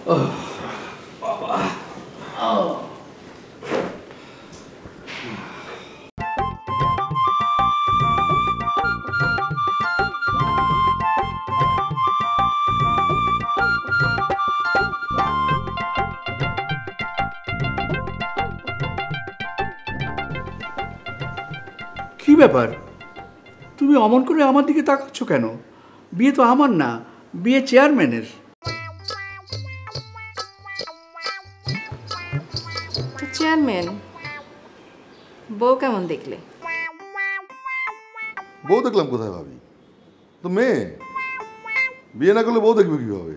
বাবা কি ব্যাপার, তুমি অমন করে আমার দিকে তাকাচ্ছ কেন? বিয়ে তো আমার না, বিয়ে চেয়ারম্যানের। চেয়ারম্যান, বউ কেমন দেখলে? বউ দেখলাম কোথায় ভাবি? তো মেয়ে, বিয়ে না করলে বউ দেখবে কিভাবে?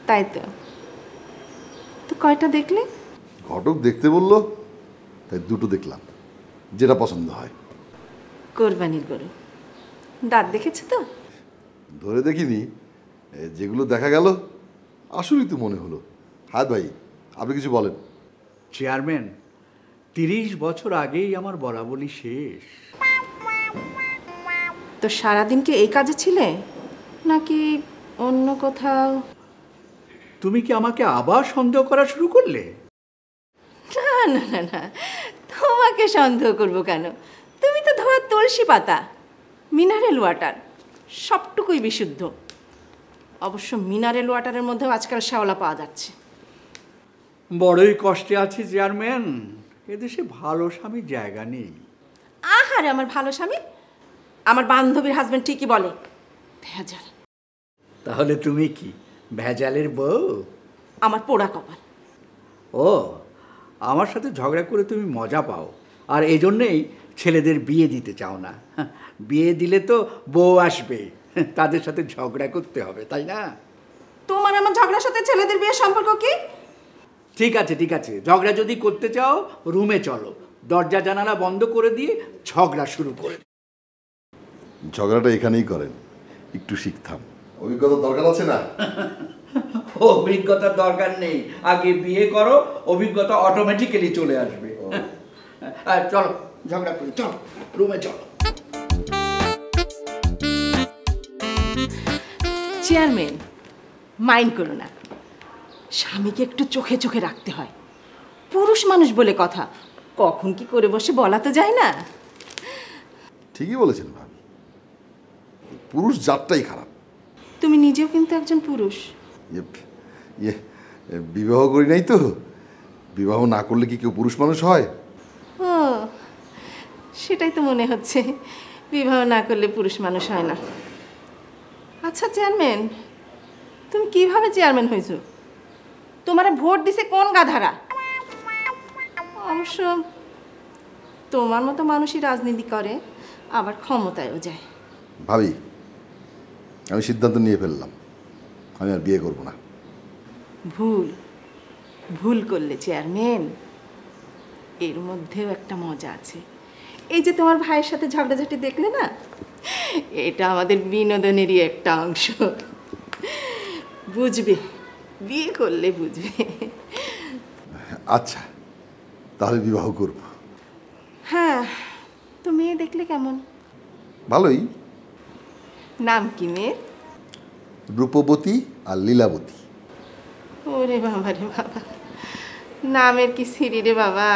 তাই তো। তো কয়টা দেখলে? ঘটক দেখতে বললো, তাই দুটো দেখলাম, যেটা পছন্দ হয়। কোরবানির গরু দাঁত দেখেছে তো? ধরে দেখিনি, যেগুলো দেখা গেল আসলেই তো মনে হলো। হাত ভাই, আপনি কিছু বলেন। চেয়ারম্যান, 30 বছর আগেই আমার বরাবরই শেষ। তো সারাদিন কি এই কাজে ছিলে নাকি অন্য কোথাও? তুমি কি আমাকে আবার সন্দেহ করা শুরু করলে? না না না না, তোমাকে সন্দেহ করব কেন? তুমি তো ধোয়া তুলসী পাতা, মিনারেল ওয়াটার, সবটুকুই বিশুদ্ধ। অবশ্য মিনারেল ওয়াটারের মধ্যেও আজকাল শ্যাওলা পাওয়া যাচ্ছে। বড়ই কষ্টে আছি চেয়ারম্যান, এদেশে ভালো স্বামীর জায়গা নেই। আহারে আমার ভালো স্বামী, আমার বান্ধবীর হাজবেন্ড ঠিকই বলে ভেজাল। তাহলে তুমি কি ভেজালের বউ? আমার পোড়া কপাল। ও, আমার সাথে ঝগড়া করে তুমি মজা পাও, আর এই জন্যেই ছেলেদের বিয়ে দিতে চাও না। বিয়ে দিলে তো বউ আসবে, তাদের সাথে ঝগড়া করতে হবে, তাই না? তোমার আমার ঝগড়ার সাথে ছেলেদের বিয়ের সম্পর্ক কি? ঠিক আছে ঠিক আছে, ঝগড়া যদি করতে চাও রুমে চলো, দরজা জানালা বন্ধ করে দিয়ে ঝগড়া শুরু করে। ঝগড়াটা এখানেই করেন, একটু শিখতাম। অভিজ্ঞতা দরকার আছে না? অভিজ্ঞতার দরকার নেই, আগে বিয়ে করো, অভিজ্ঞতা অটোমেটিক্যালি চলে আসবে। চলো ঝগড়া করি, চলো রুমে চলো। চেয়ারম্যান, মাইন্ড করো না, স্বামীকে একটু চোখে চোখে রাখতে হয়। পুরুষ মানুষ বলে কথা, কখন কি করে বসে বলা তো যায় না। ঠিকই বলেছেন ভাবি, পুরুষ জাতটাই খারাপ। তুমি নিজেও কিন্তু একজন পুরুষ। ইয়ে, বিবাহ করি নাই তো, বিবাহ না করলে কি কেউ পুরুষ মানুষ হয়? ও, সেটাই তো মনে হচ্ছে, বিবাহ না করলে পুরুষ মানুষ হয় না। আচ্ছা চেয়ারম্যান, তুমি কিভাবে চেয়ারম্যান হয়েছো? তোমার ভোট দিছে কোন গাধারা? অবশ্য তোমার মতো মানুষই রাজনীতি করে, আবার ক্ষমতায়ও যায়। ভাবি, আমি সিদ্ধান্ত নিয়ে ফেললাম, আমি আর বিয়ে করব না। ভুল ভুল করলে চেয়ারম্যান। এর মধ্যেও একটা মজা আছে। এই যে তোমার ভাইয়ের সাথে ঝগড়াঝাটি দেখলে না, এটা আমাদের বিনোদনেরই একটা অংশ। বুঝবে, বিয়ে করলে বুঝবে। আচ্ছা, তাহলে বিবাহ করব। হ্যাঁ, তো মেয়ে দেখলে কেমন? ভালোই। নাম কি মেয়ের? রূপবতী আর লীলাবতী। ওরে বাবা রে বাবা, নামের কি সিঁড়ি রে বাবা!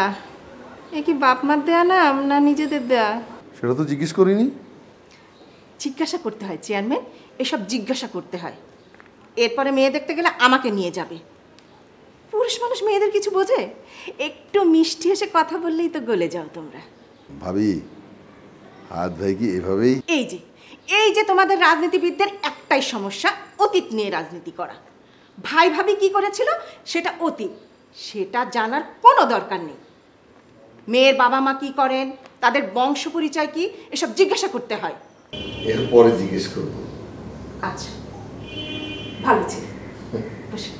এ কি বাপ মার দেয়া নাম না নিজেদের দেয়া? সেটা তো জিজ্ঞেস করিনি। জিজ্ঞাসা করতে হয় চেয়ারম্যান, এসব জিজ্ঞাসা করতে হয়। এরপরে মেয়ে দেখতে গেলে আমাকে নিয়ে যাবে। পুরুষ মানুষ মেয়েদের কিছু বোঝে? একটু মিষ্টি এসে কথা বললেই তো গলে যাও তোমরা। ভাবি, হাত ভাই কি এভাবেই? এই যে তোমাদের রাজনীতিবিদদের একটাই সমস্যা, অতীত নিয়ে রাজনীতি করা। ভাই ভাবি কি করেছিল সেটা অতীত, সেটা জানার কোনো দরকার নেই। মেয়ের বাবা মা কি করেন, তাদের বংশ পরিচয় কি, এসব জিজ্ঞাসা করতে হয়। এরপরে জিজ্ঞেস করবো। আচ্ছা, ভালো ছিল, বসে।